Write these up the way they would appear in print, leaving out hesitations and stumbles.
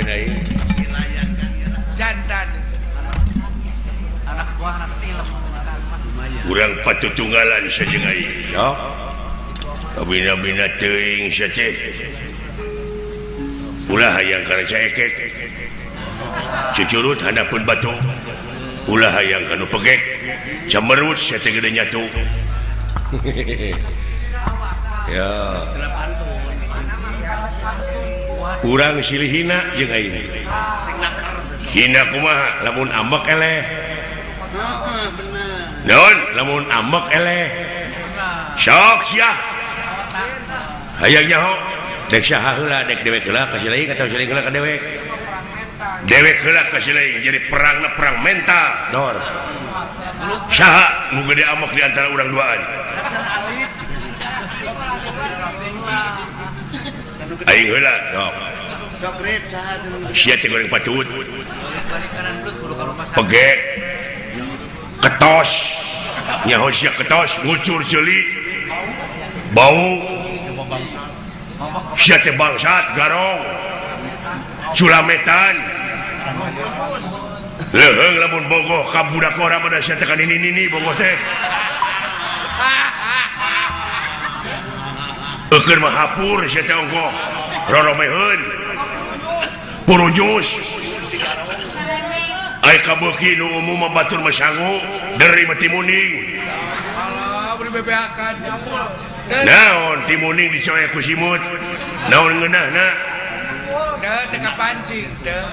main aing. Jantan. Anak buah anak film. Urang patutunggalan sajeung aing. Ya. Bina-bina teuing sace. Ulah hayang kana caekek. Cucurut handapun batu. Ulah hayang kanu pegek. Camerut sia teh gede nyatu. Ya. Urang silih hina jeung aing. Hina kumaha lamun ambek eleh. Naon lamun ambek eleh. Sok sia. Hayang nyaho dek saha heula dek dewek heula ka sileing atawa sileing heula ka dewek. Dewek heula ka sileing jadi perangna perang mental. Dor. Saha nu gede ambek di antara urang duaan. Aing heula, sok. Sia teh goreng patut. Pegek. Ketos. Nyaho sia ketos, ngucur ceuli. Bau. Sia teh bangsat garong. Sulametan. Leuheung lamun bogoh ka budak ora pada sia teh ka nini bogoh teh. Eukeun mah hapur sia teh ongkoh. Roromeheun purujus ai kabeuki nu umum batur masangu dari timuning Allah beri bebeakan naon timuning dicoek ku simut naon ngeunahna teu ka pancing teu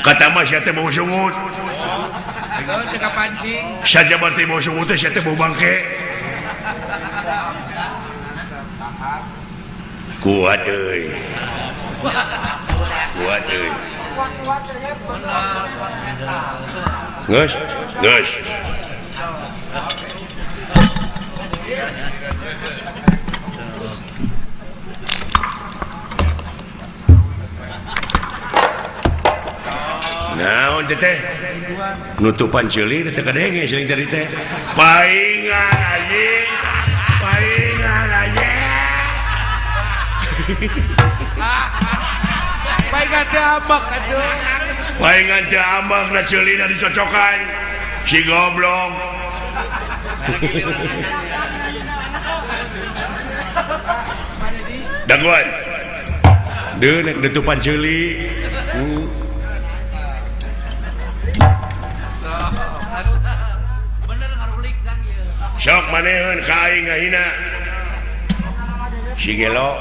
kata mah sia teh bau sungut teu ka pancing saja teh bau sungut teh sia teh bau bangke kuat euy geus naon teh nutupan ceuli teh kadenge seuing tadi teh paingan anjing paingan teu ambek aduh paingan teu ambek na ceulina dicocokan si goblok daguan deu nek nutupan ceuli sok maneheun ka aing ngahina si gelo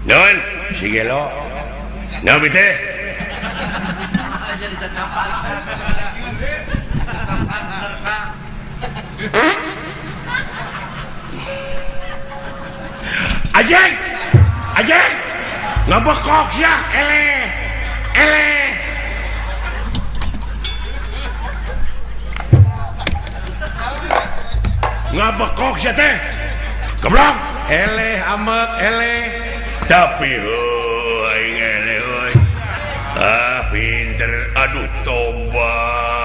non si gelo nabi teh ajeng ngabekok sia eleh ngabekok sia teh goblok eleh amek eleh tapi aing eleh pinter aduh tobat